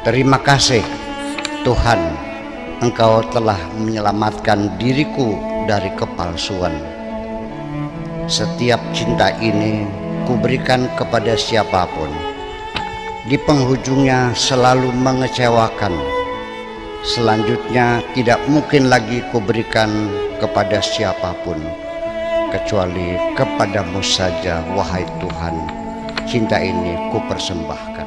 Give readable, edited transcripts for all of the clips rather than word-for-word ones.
Terima kasih Tuhan, Engkau telah menyelamatkan diriku dari kepalsuan. Setiap cinta ini kuberikan kepada siapapun, di penghujungnya selalu mengecewakan. Selanjutnya tidak mungkin lagi kuberikan kepada siapapun, kecuali kepadamu saja, wahai Tuhan. Cinta ini kupersembahkan.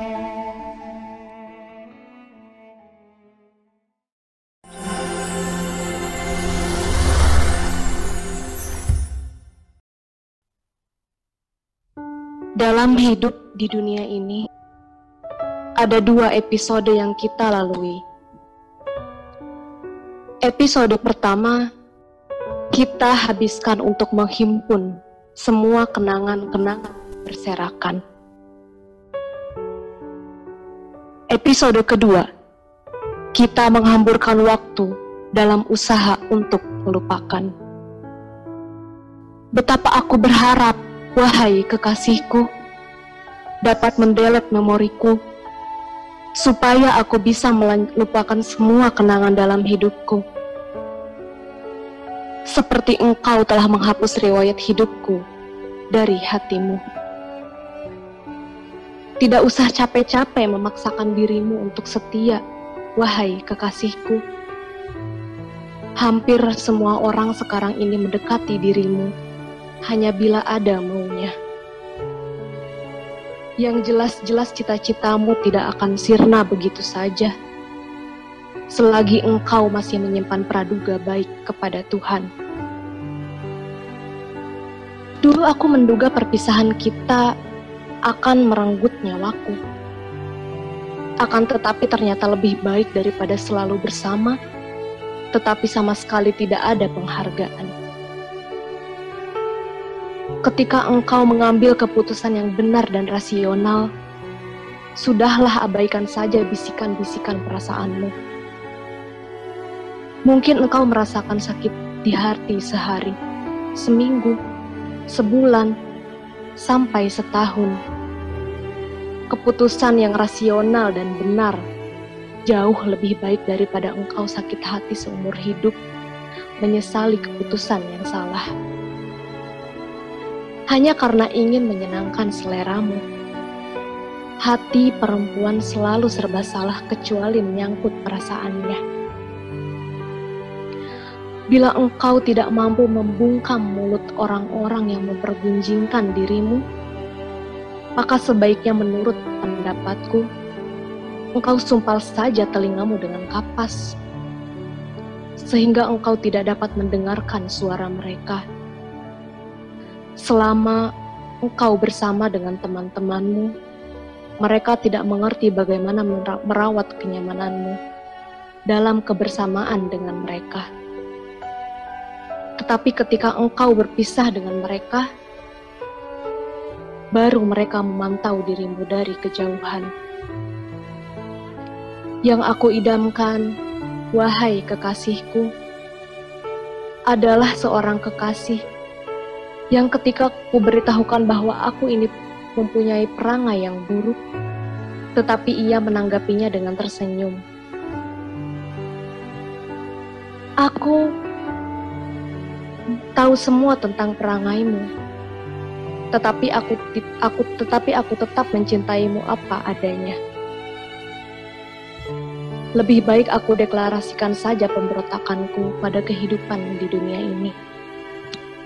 Dalam hidup di dunia ini, ada 2 episode yang kita lalui. Episode pertama, kita habiskan untuk menghimpun semua kenangan-kenangan berserakan. Episode kedua, kita menghamburkan waktu dalam usaha untuk melupakan. Betapa aku berharap, wahai kekasihku, dapat mendelete memoriku, supaya aku bisa melupakan semua kenangan dalam hidupku. Seperti engkau telah menghapus riwayat hidupku dari hatimu. Tidak usah capek-capek memaksakan dirimu untuk setia, wahai kekasihku. Hampir semua orang sekarang ini mendekati dirimu hanya bila ada maunya. Yang jelas-jelas cita-citamu tidak akan sirna begitu saja, selagi engkau masih menyimpan praduga baik kepada Tuhan. Dulu aku menduga perpisahan kita akan merenggut nyawaku. Akan tetapi ternyata lebih baik daripada selalu bersama, tetapi sama sekali tidak ada penghargaan. Ketika engkau mengambil keputusan yang benar dan rasional, sudahlah abaikan saja bisikan-bisikan perasaanmu. Mungkin engkau merasakan sakit di hati sehari, seminggu, sebulan, sampai setahun. Keputusan yang rasional dan benar jauh lebih baik daripada engkau sakit hati seumur hidup, menyesali keputusan yang salah. Hanya karena ingin menyenangkan seleramu. Hati perempuan selalu serba salah kecuali menyangkut perasaannya. Bila engkau tidak mampu membungkam mulut orang-orang yang mempergunjingkan dirimu, maka sebaiknya menurut pendapatku, engkau sumpal saja telingamu dengan kapas, sehingga engkau tidak dapat mendengarkan suara mereka. Selama engkau bersama dengan teman-temanmu, mereka tidak mengerti bagaimana merawat kenyamananmu dalam kebersamaan dengan mereka. Tetapi ketika engkau berpisah dengan mereka, baru mereka memantau dirimu dari kejauhan. Yang aku idamkan, wahai kekasihku, adalah seorang kekasih yang ketika ku beritahukan bahwa aku ini mempunyai perangai yang buruk, tetapi ia menanggapinya dengan tersenyum. Aku tahu semua tentang perangaimu, tetapi aku tetap mencintaimu apa adanya. Lebih baik aku deklarasikan saja pemberontakanku pada kehidupan di dunia ini,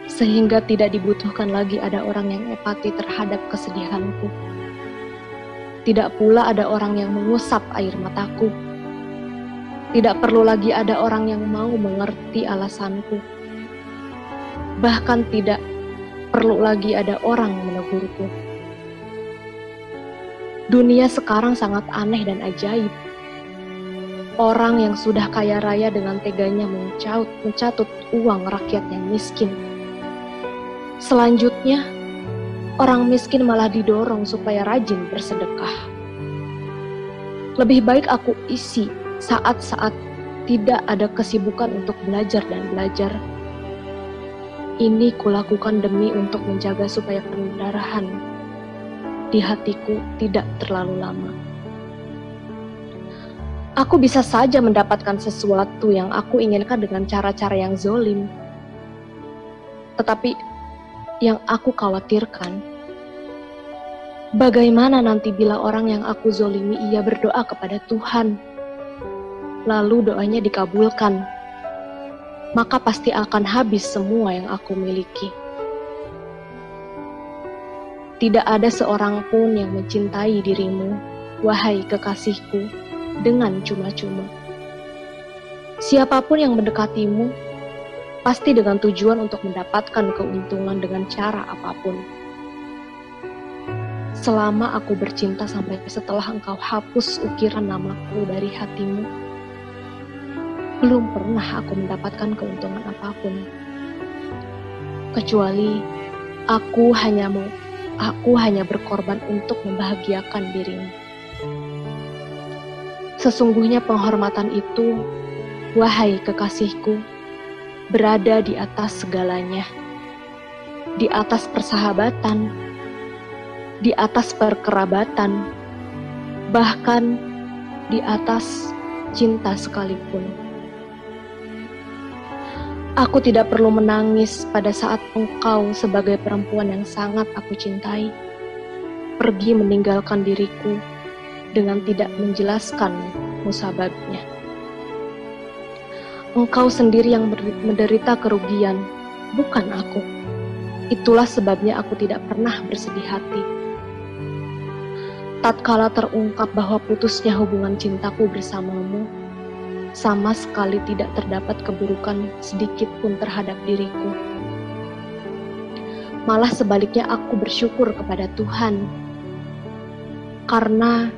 sehingga tidak dibutuhkan lagi ada orang yang empati terhadap kesedihanku. Tidak pula ada orang yang mengusap air mataku. Tidak perlu lagi ada orang yang mau mengerti alasanku. Bahkan tidak perlu lagi ada orang menegurku. Dunia sekarang sangat aneh dan ajaib. Orang yang sudah kaya raya dengan teganya mencatut uang rakyat yang miskin. Selanjutnya, orang miskin malah didorong supaya rajin bersedekah. Lebih baik aku isi saat-saat tidak ada kesibukan untuk belajar dan belajar. Ini kulakukan demi untuk menjaga supaya pendarahan di hatiku tidak terlalu lama. Aku bisa saja mendapatkan sesuatu yang aku inginkan dengan cara-cara yang zolim. Tetapi yang aku khawatirkan, bagaimana nanti bila orang yang aku zolimi ia berdoa kepada Tuhan, lalu doanya dikabulkan, maka pasti akan habis semua yang aku miliki. Tidak ada seorang pun yang mencintai dirimu, wahai kekasihku, dengan cuma-cuma. Siapapun yang mendekatimu, pasti dengan tujuan untuk mendapatkan keuntungan dengan cara apapun. Selama aku bercinta sampai setelah engkau hapus ukiran namaku dari hatimu, belum pernah aku mendapatkan keuntungan apapun. Kecuali aku hanya berkorban untuk membahagiakan dirimu. Sesungguhnya penghormatan itu, wahai kekasihku, berada di atas segalanya. Di atas persahabatan, di atas perkerabatan, bahkan di atas cinta sekalipun. Aku tidak perlu menangis pada saat engkau sebagai perempuan yang sangat aku cintai pergi meninggalkan diriku dengan tidak menjelaskan musababnya. Engkau sendiri yang menderita kerugian, bukan aku. Itulah sebabnya aku tidak pernah bersedih hati. Tatkala terungkap bahwa putusnya hubungan cintaku bersamamu, sama sekali tidak terdapat keburukan sedikit pun terhadap diriku. Malah sebaliknya aku bersyukur kepada Tuhan, karena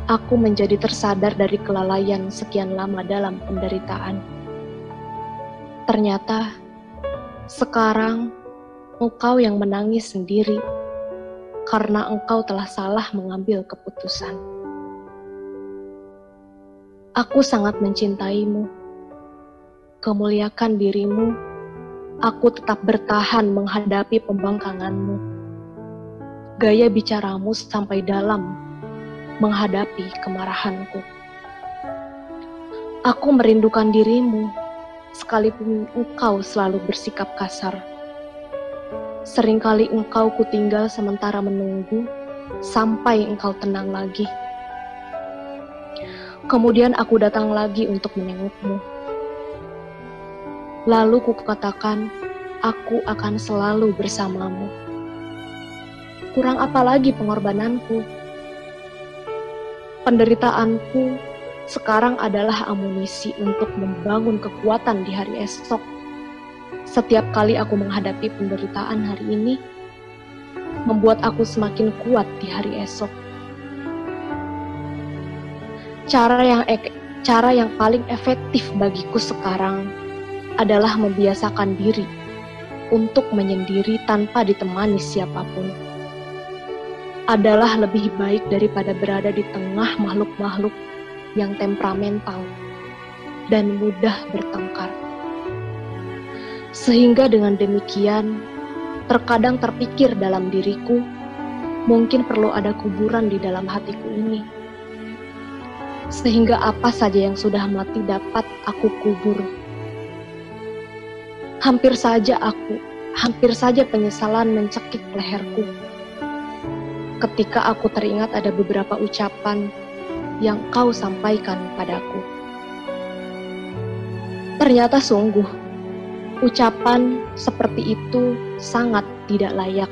aku menjadi tersadar dari kelalaian sekian lama dalam penderitaan. Ternyata, sekarang engkau yang menangis sendiri, karena engkau telah salah mengambil keputusan. Aku sangat mencintaimu, kemuliakan dirimu, aku tetap bertahan menghadapi pembangkanganmu. Gaya bicaramu sampai dalam menghadapi kemarahanku. Aku merindukan dirimu, sekalipun engkau selalu bersikap kasar. Seringkali engkau kutinggal sementara menunggu, sampai engkau tenang lagi. Kemudian aku datang lagi untuk menengokmu. Lalu kukatakan, aku akan selalu bersamamu. Kurang apa lagi pengorbananku? Penderitaanku sekarang adalah amunisi untuk membangun kekuatan di hari esok. Setiap kali aku menghadapi penderitaan hari ini, membuat aku semakin kuat di hari esok. Cara yang paling efektif bagiku sekarang adalah membiasakan diri untuk menyendiri tanpa ditemani siapapun. Adalah lebih baik daripada berada di tengah makhluk-makhluk yang temperamental dan mudah bertengkar. Sehingga dengan demikian, terkadang terpikir dalam diriku, mungkin perlu ada kuburan di dalam hatiku ini. Sehingga apa saja yang sudah mati dapat aku kubur. Hampir saja penyesalan mencekik leherku ketika aku teringat ada beberapa ucapan yang kau sampaikan padaku. Ternyata sungguh, ucapan seperti itu sangat tidak layak.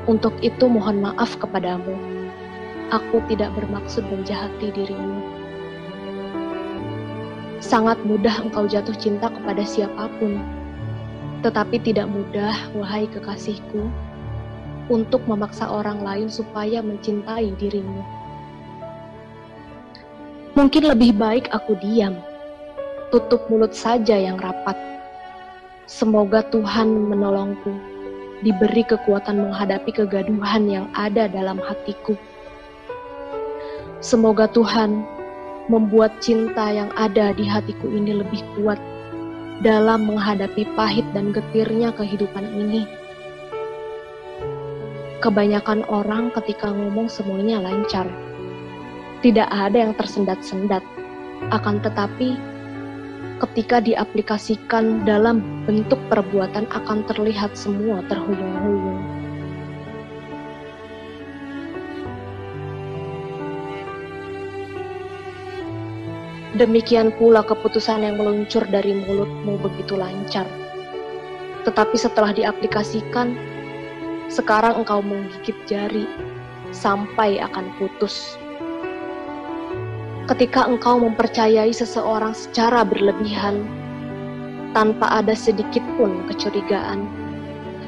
Untuk itu mohon maaf kepadamu. Aku tidak bermaksud menjahati dirimu. Sangat mudah engkau jatuh cinta kepada siapapun, tetapi tidak mudah, wahai kekasihku, untuk memaksa orang lain supaya mencintai dirimu. Mungkin lebih baik aku diam, tutup mulut saja yang rapat. Semoga Tuhan menolongku, diberi kekuatan menghadapi kegaduhan yang ada dalam hatiku. Semoga Tuhan membuat cinta yang ada di hatiku ini lebih kuat dalam menghadapi pahit dan getirnya kehidupan ini. Kebanyakan orang ketika ngomong semuanya lancar. Tidak ada yang tersendat-sendat. Akan tetapi, ketika diaplikasikan dalam bentuk perbuatan akan terlihat semua terhuyung-huyung. Demikian pula keputusan yang meluncur dari mulutmu begitu lancar. Tetapi setelah diaplikasikan, sekarang engkau menggigit jari sampai akan putus. Ketika engkau mempercayai seseorang secara berlebihan, tanpa ada sedikit pun kecurigaan,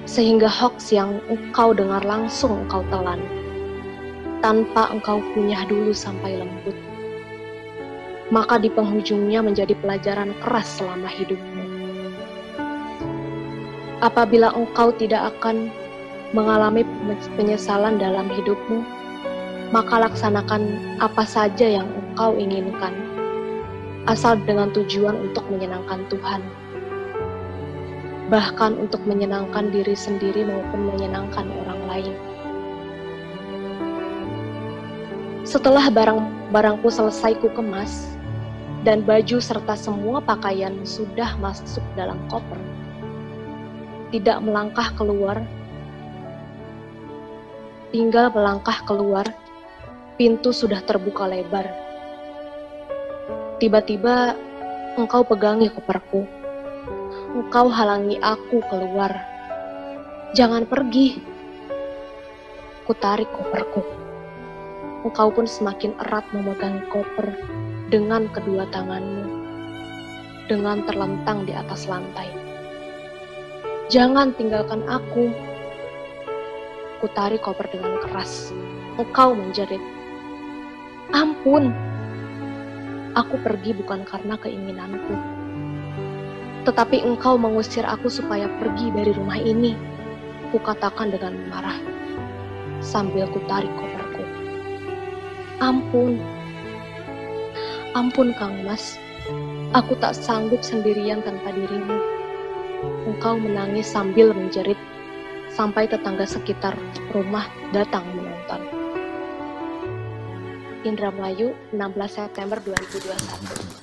sehingga hoaks yang engkau dengar langsung engkau telan, tanpa engkau kunyah dulu sampai lembut, maka di penghujungnya menjadi pelajaran keras selama hidupmu. Apabila engkau tidak akan mengalami penyesalan dalam hidupmu, maka laksanakan apa saja yang engkau inginkan, asal dengan tujuan untuk menyenangkan Tuhan, bahkan untuk menyenangkan diri sendiri maupun menyenangkan orang lain. Setelah barang-barangku selesai ku kemas, dan baju serta semua pakaian sudah masuk dalam koper, tidak melangkah keluar, tinggal melangkah keluar, pintu sudah terbuka lebar. Tiba-tiba engkau pegangi koperku. Engkau halangi aku keluar. Jangan pergi. Kutarik koperku. Engkau pun semakin erat memegang koper dengan kedua tanganmu, dengan terlentang di atas lantai. Jangan tinggalkan aku. Kutarik koper dengan keras. Engkau menjerit. Ampun, aku pergi bukan karena keinginanku, tetapi engkau mengusir aku supaya pergi dari rumah ini, kukatakan dengan marah, sambil kutarik koperku. Ampun, ampun Kang Mas, aku tak sanggup sendirian tanpa dirimu. Engkau menangis sambil menjerit, sampai tetangga sekitar rumah datang menonton. Indramayu, 16 September 2021.